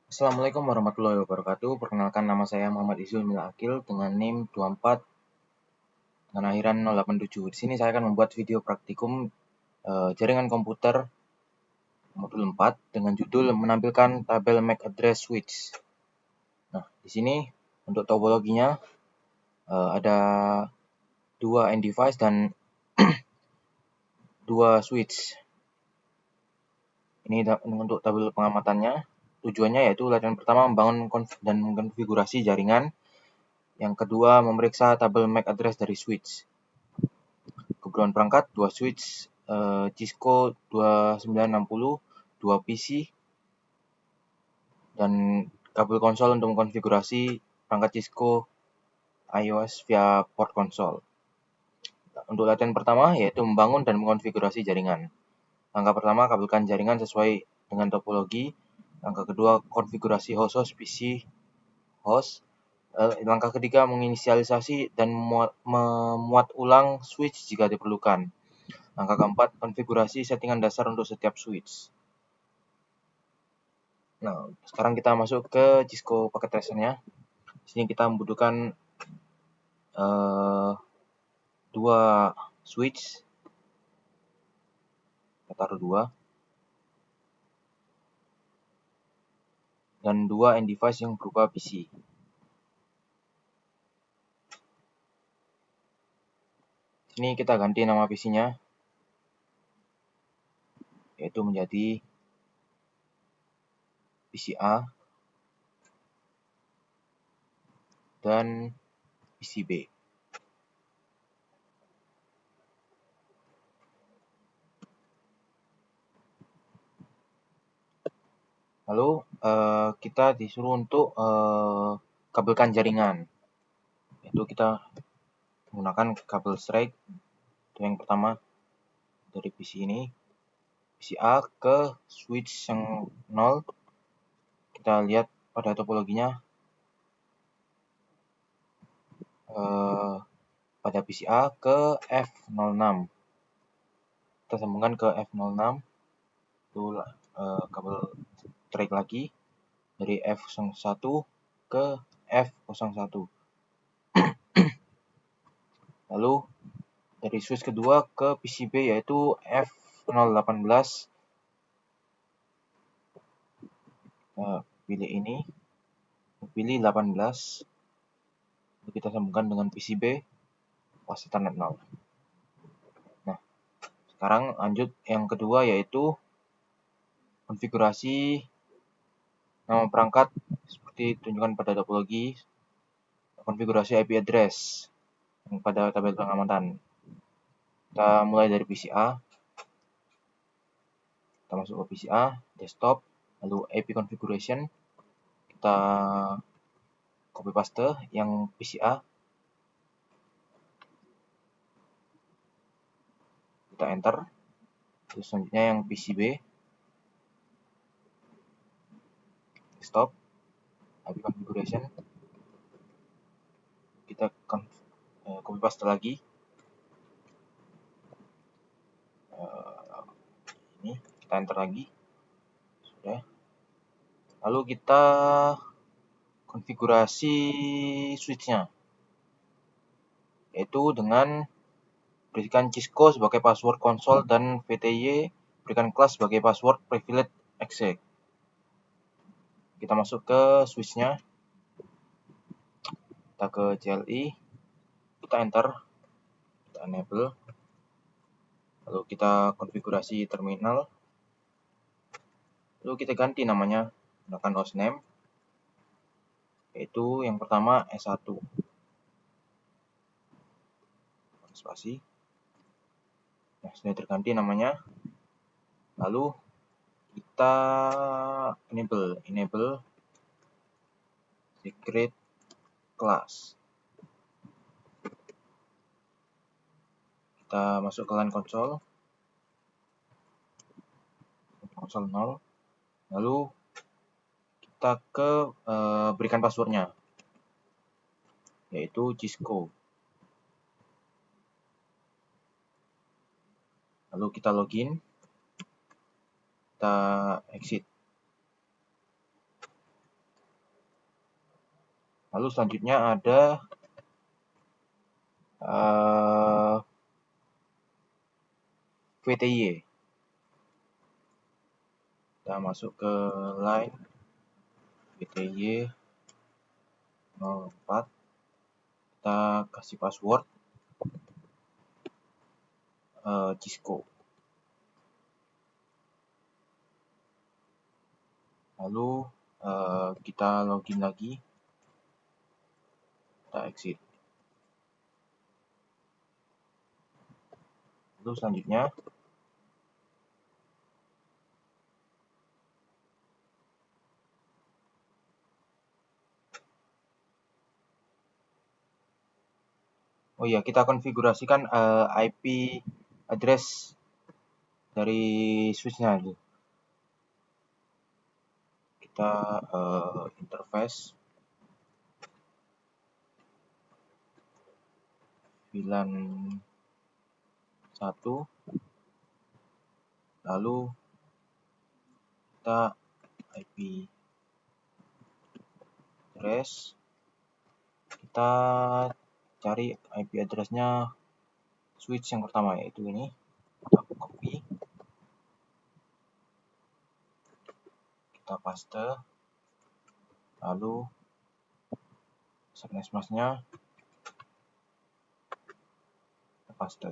Assalamualaikum warahmatullahi wabarakatuh. Perkenalkan, nama saya Muhammad Izul Mila Akil dengan NIM 24 dengan akhiran 087. Di sini saya akan membuat video praktikum jaringan komputer modul 4 dengan judul menampilkan tabel MAC address switch. Nah, di sini untuk topologinya ada dua end device dan dua switch. Ini untuk tabel pengamatannya. Tujuannya yaitu latihan pertama membangun dan mengkonfigurasi jaringan. Yang kedua, memeriksa tabel MAC address dari switch. Keperluan perangkat, 2 switch Cisco 2960, 2 PC, dan kabel konsol untuk mengkonfigurasi perangkat Cisco iOS via port konsol. Untuk latihan pertama yaitu membangun dan mengkonfigurasi jaringan. Langkah pertama, kabelkan jaringan sesuai dengan topologi. Langkah kedua, konfigurasi host PC host. Langkah ketiga, menginisialisasi dan memuat ulang switch jika diperlukan. Langkah keempat, konfigurasi settingan dasar untuk setiap switch. Nah, sekarang kita masuk ke Cisco paket tracernya. Di sini kita membutuhkan dua switch. Kita taruh dua. Dan dua end device yang berupa PC. Sini kita ganti nama PC-nya, yaitu menjadi PC A dan PC B. Lalu kita disuruh untuk kabelkan jaringan. Itu kita menggunakan kabel straight. Itu yang pertama dari PC ini. PC A ke switch yang 0. Kita lihat pada topologinya pada PC A ke F06. Kita sambungkan ke F06. Itu kabel straight lagi dari F01 ke F01. Lalu dari switch kedua ke PCB yaitu F018. Pilih ini, pilih 18. Lalu kita sambungkan dengan PCB pas Ethernet 0. Nah, sekarang lanjut yang kedua yaitu konfigurasi nama perangkat seperti tunjukkan pada topologi, konfigurasi IP address yang pada tabel pengamatan. Kita mulai dari PC A. Kita masuk ke PC A, desktop, lalu IP configuration. Kita copy paste yang PC A. Kita enter. Terus selanjutnya yang PCB. Desktop, IP configuration. Kita copy paste lagi. Ini kita enter lagi. Sudah. Lalu kita konfigurasi switch-nya, yaitu dengan berikan Cisco sebagai password konsol dan VTY berikan kelas sebagai password privilege exec. Kita masuk ke switch-nya, kita ke CLI, kita enter, kita enable, lalu kita konfigurasi terminal, lalu kita ganti namanya menggunakan hostname, yaitu yang pertama S1 spasi. Nah, sudah terganti namanya. Lalu kita enable secret class. Kita masuk ke LAN konsol 0. Lalu kita ke berikan passwordnya, yaitu Cisco. Lalu kita login, kita exit. Lalu selanjutnya ada VTY. Kita masuk ke line VTY 04. Kita kasih password Cisco. Lalu kita login lagi, kita exit. Lalu selanjutnya kita konfigurasikan IP address dari switch-nya dulu. Kita interface VLAN 1, lalu kita IP address, kita cari IP address-nya switch yang pertama, yaitu ini. Kita copy, kita paste, lalu subnet mask-nya kita paste.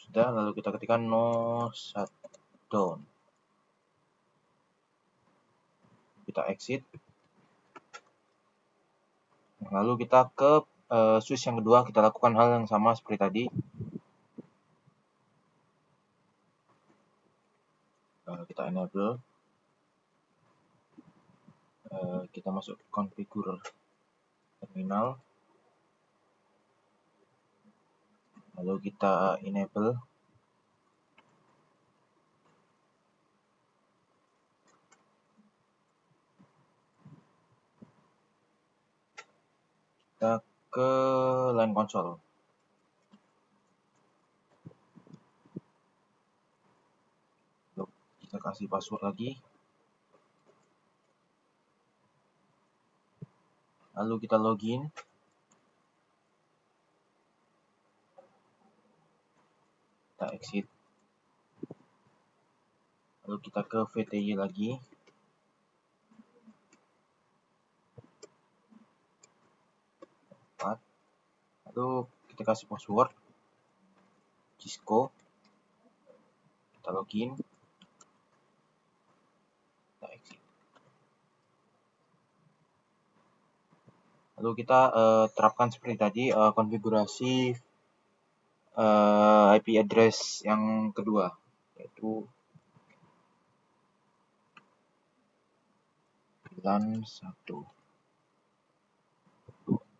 Sudah, lalu kita ketikkan no shutdown. Kita exit. Lalu kita ke switch yang kedua, kita lakukan hal yang sama seperti tadi. Kita enable. Kita masuk configure terminal. Lalu kita enable. Kita ke line console. Lalu kita kasih password lagi. Lalu kita login. Kita exit. Lalu kita ke VTY lagi. Lalu kita kasih password Cisco. Kita login. Kita exit. Lalu kita terapkan seperti tadi konfigurasi IP address yang kedua, yaitu VLAN 1.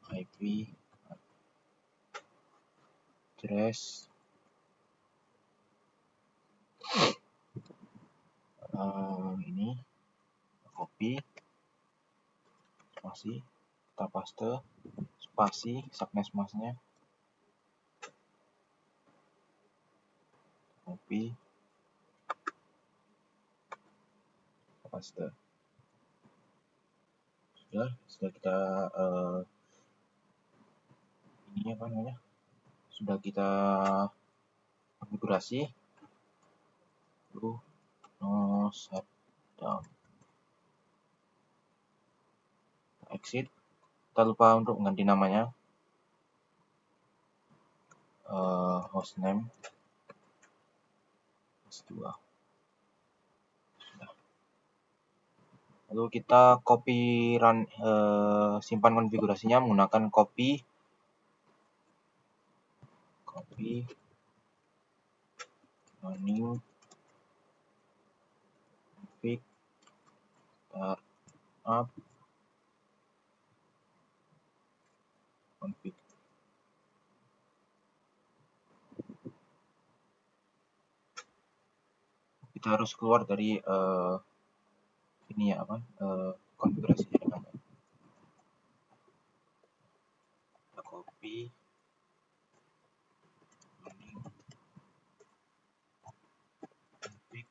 IP address ini, copy, spasi, kita paste, spasi, subnet mask-nya, copy, paste. Sudah kita ini apa namanya? Sudah kita konfigurasi. Lalu no shutdown. Exit. Kita lupa untuk mengganti namanya. Hostname S2. Sudah. Lalu kita copy run simpan konfigurasinya menggunakan copy running config startup config. Kita harus keluar dari ini ya apa konfigurasi jaringan. Kita copy running config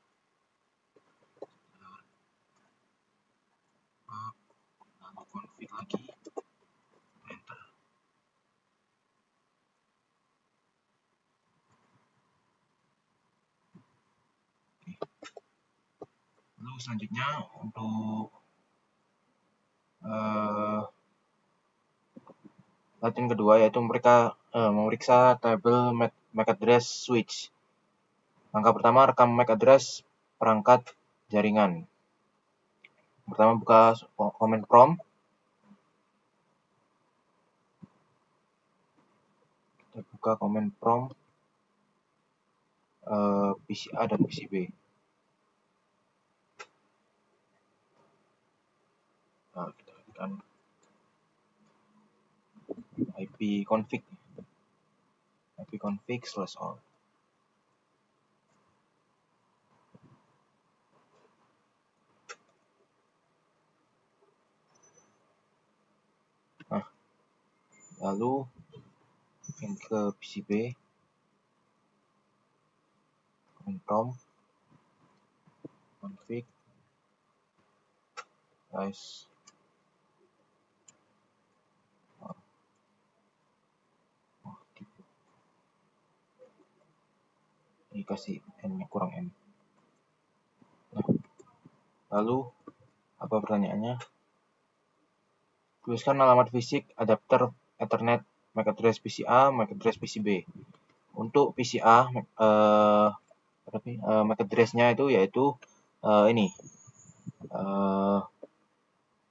selanjutnya untuk latihan kedua yaitu mereka memeriksa tabel MAC address switch. Langkah pertama, rekam MAC address perangkat jaringan. Pertama, buka command prompt. Kita buka command prompt PCA dan PCB. Nah, kita tekan ipconfig/all. Nah, lalu ini ke PCB, command prompt config guys. Ini kasih n-nya kurang n. Nah, lalu apa pertanyaannya? Tuliskan alamat fisik adapter Ethernet MAC address PCA, MAC address PCB. Untuk PCA MAC address-nya itu yaitu ini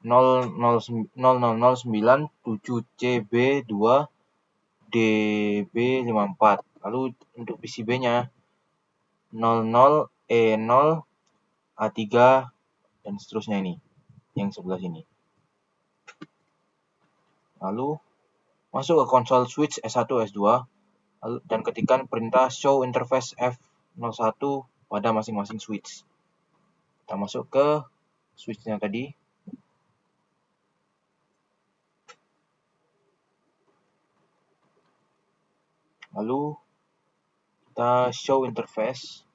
00097CB2DB54. Lalu untuk PCB-nya 00E0A3 dan seterusnya, ini yang sebelah sini. Lalu masuk ke konsol switch S1 S2 dan ketikkan perintah show interface F01 pada masing-masing switch. Kita masuk ke switch-nya tadi. Lalu kita show interface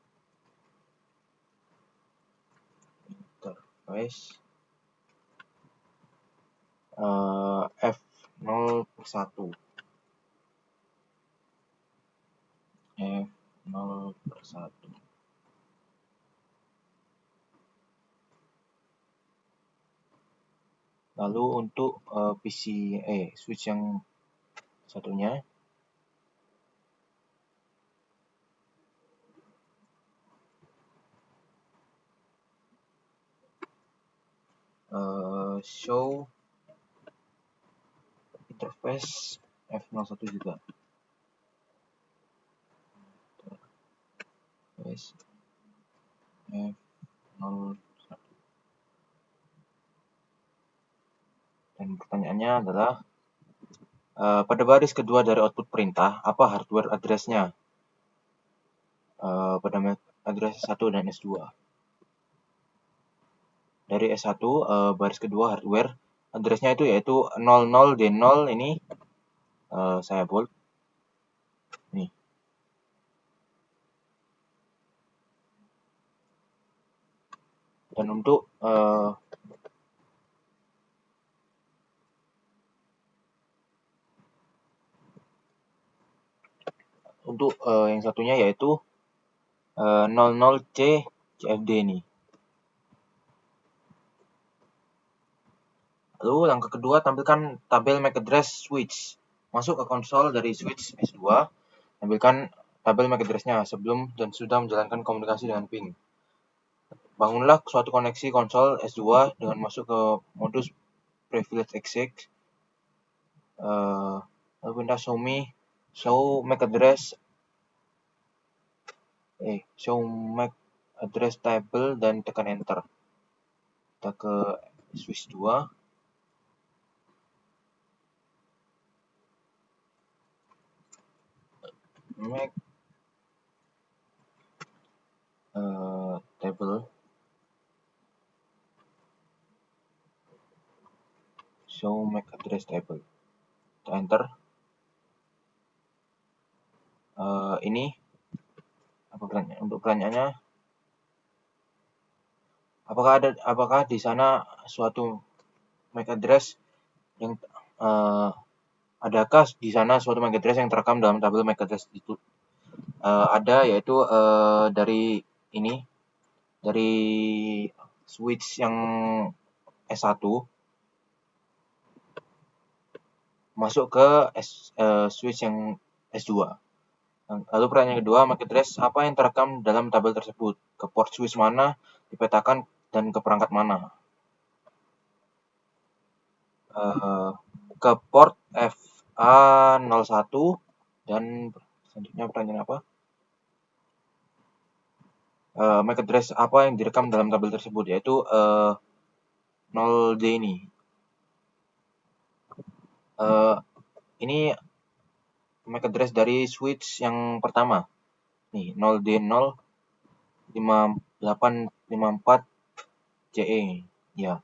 F0/1. F0/1. Lalu untuk switch yang satunya show interface F01 juga. F01. Dan pertanyaannya adalah pada baris kedua dari output perintah, apa hardware address-nya pada address S1 dan S2? Dari S1 baris kedua hardware address-nya itu yaitu 00D0 ini saya bold. Nih. Dan untuk yang satunya yaitu 00C CFD nih. Lalu langkah kedua, tampilkan tabel MAC address switch. Masuk ke konsol dari switch S2, tampilkan tabel MAC address-nya sebelum dan sudah menjalankan komunikasi dengan ping. Bangunlah suatu koneksi konsol S2 dengan masuk ke modus privilege exec. Lalu pindah show MAC address table dan tekan enter. Kita ke switch 2. MAC table, show MAC address table. Kita enter. Ini apa pertanyaan? Untuk pertanyaannya, apakah di sana suatu MAC address yang adakah di sana suatu MAC address yang terekam dalam tabel MAC address itu? Ada, yaitu dari switch yang S1 masuk ke switch yang S2. Lalu pertanyaan kedua, MAC address apa yang terekam dalam tabel tersebut? Ke port switch mana dipetakan dan ke perangkat mana? Ke port FA01 dan selanjutnya pertanyaan apa? MAC address apa yang direkam dalam tabel tersebut, yaitu 0D ini. Ini MAC address dari switch yang pertama. Nih, 0D0 5854 CE. Ya.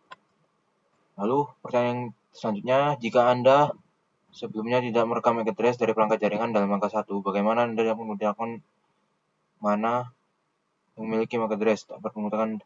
Lalu pertanyaan selanjutnya, jika Anda sebelumnya tidak merekam MAC address dari perangkat jaringan dalam angka 1, bagaimana Anda dapat menggunakan mana yang memiliki MAC address? Dapat menggunakan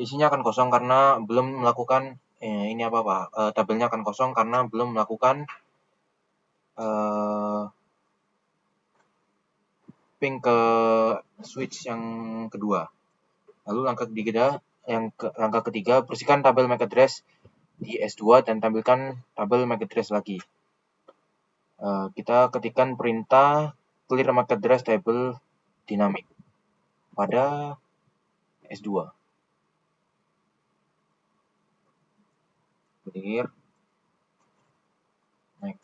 isinya akan kosong karena belum melakukan ini apa-apa. Tabelnya akan kosong karena belum melakukan ping ke switch yang kedua. Lalu langkah ketiga, bersihkan tabel MAC address di S2 dan tampilkan tabel MAC address lagi. Kita ketikkan perintah clear MAC address table dynamic pada S2. Clear MAC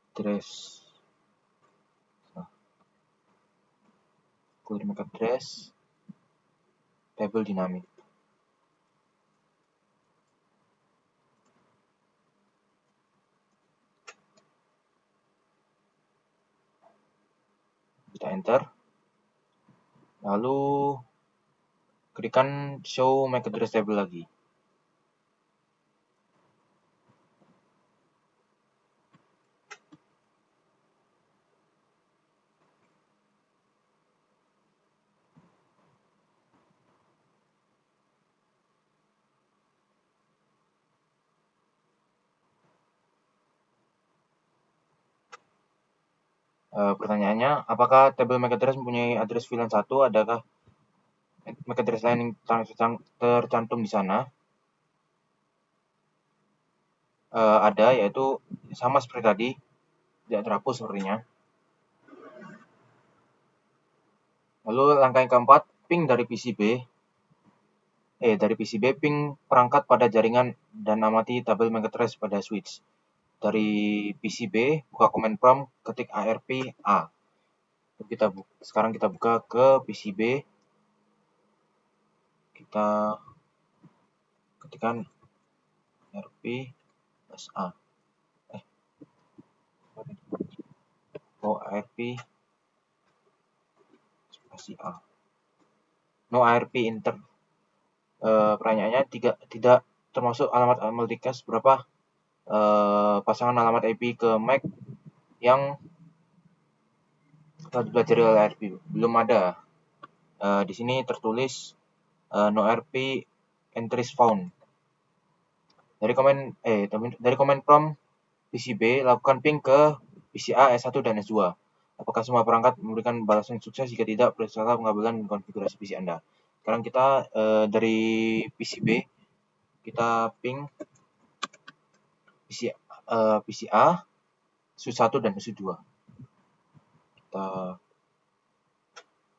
address. Clear MAC address table dynamic. Kita enter. Lalu klikkan show MAC address table lagi. Pertanyaannya, apakah tabel MAC address mempunyai address VLAN 1? Adakah MAC address lain yang tercantum di sana? Ada, yaitu sama seperti tadi, tidak terhapus sepertinya. Lalu langkah yang keempat, ping dari PCB ping perangkat pada jaringan dan amati tabel MAC address pada switch. Dari PCB, buka command prompt, ketik ARP A. Sekarang kita buka ke PCB. Kita ketikkan ARP A. ARP spasi A. No ARP enter. Pertanyaannya tidak termasuk alamat multicast berapa pasangan alamat IP ke MAC yang telah dipelajari oleh ARP. Belum ada. Di sini tertulis no ARP entries found. Dari komen prompt PCB, lakukan ping ke PCA S1 dan S2. Apakah semua perangkat memberikan balasan sukses? Jika tidak, periksalah pengabelan dan konfigurasi PC Anda. Sekarang kita dari PCB, kita ping PCA, SU1 dan SU2. Kita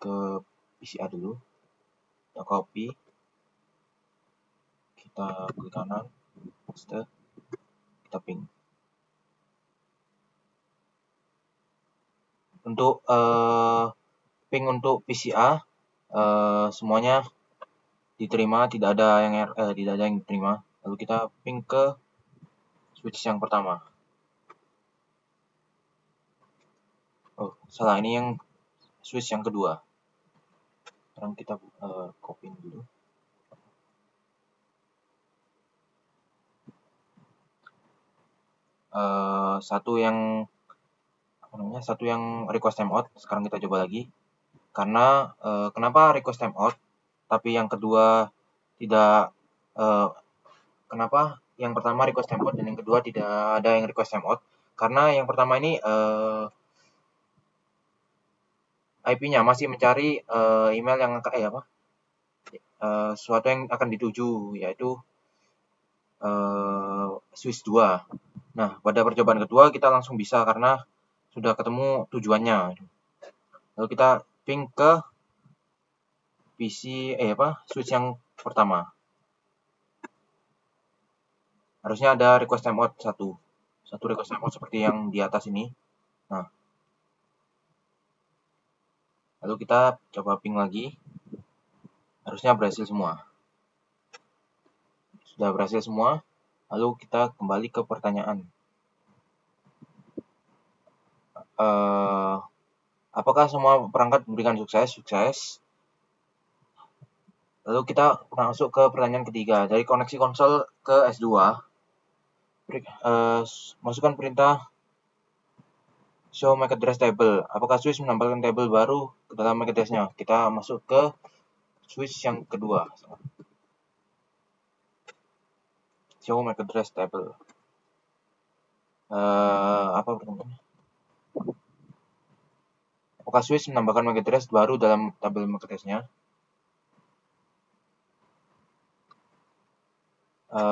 ke PCA dulu. Kita copy. Kita klik kanan, paste, kita ping. Untuk ping untuk PCA semuanya diterima, tidak ada yang diterima. Lalu kita ping ke switch yang pertama. Oh, salah, ini yang switch yang kedua. Sekarang kita copy dulu. Satu yang request timeout. Sekarang kita coba lagi. Karena kenapa request timeout, tapi yang kedua tidak kenapa yang pertama request timeout dan yang kedua tidak ada yang request timeout? Karena yang pertama ini IP-nya masih mencari email yang sesuatu yang akan dituju, yaitu Swiss 2. Nah, pada percobaan kedua kita langsung bisa karena sudah ketemu tujuannya. Lalu kita ping ke PC switch yang pertama. Harusnya ada request timeout satu request timeout seperti yang di atas ini. Nah, lalu kita coba ping lagi. Harusnya berhasil semua. Sudah berhasil semua. Lalu kita kembali ke pertanyaan. Apakah semua perangkat memberikan sukses? Sukses. Lalu kita masuk ke pertanyaan ketiga. Dari koneksi konsol ke S2, masukkan perintah show MAC address table. Apakah switch menambahkan table baru ke dalam MAC address-nya? Kita masuk ke switch yang kedua. Show MAC address table. Apa pertanyaannya? Apakah switch menambahkan MAC address baru dalam tabel MAC address-nya?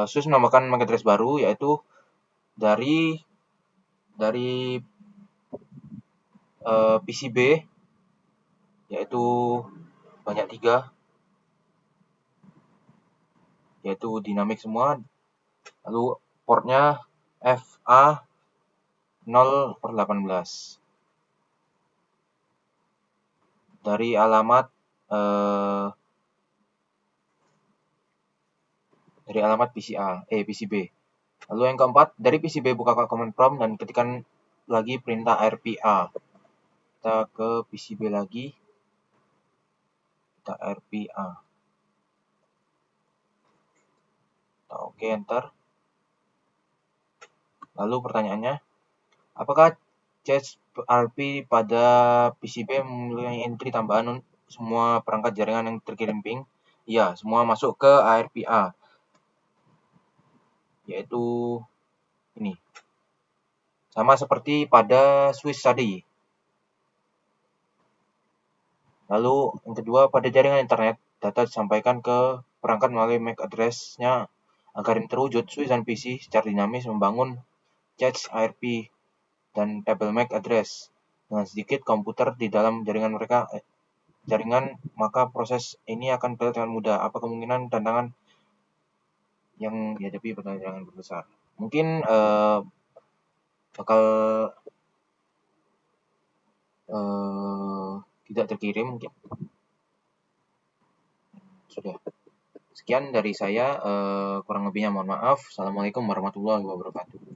Switch menambahkan MAC address baru, yaitu dari PCB, yaitu banyak 3, yaitu dinamik semua. Lalu portnya FA 0/18. Dari alamat PCB. Lalu yang keempat, dari PCB buka command prompt dan ketikkan lagi perintah RPA. Kita ke PCB lagi, kita RPA. Kita oke, enter. Lalu pertanyaannya, apakah cache RP pada PCB memiliki entry tambahan semua perangkat jaringan yang terkirim ping? Iya, semua masuk ke ARPA, yaitu ini. Sama seperti pada switch tadi. Lalu yang kedua, pada jaringan internet, data disampaikan ke perangkat melalui MAC address-nya. Agar ini terwujud, switch dan PC secara dinamis membangun cache ARP dan table MAC address dengan sedikit komputer di dalam jaringan, maka proses ini akan berjalan dengan mudah. Apa kemungkinan tantangan yang dihadapi pada jaringan berbesar? Mungkin bakal tidak terkirim mungkin. Sudah. Sekian dari saya, kurang lebihnya mohon maaf. Assalamualaikum warahmatullahi wabarakatuh.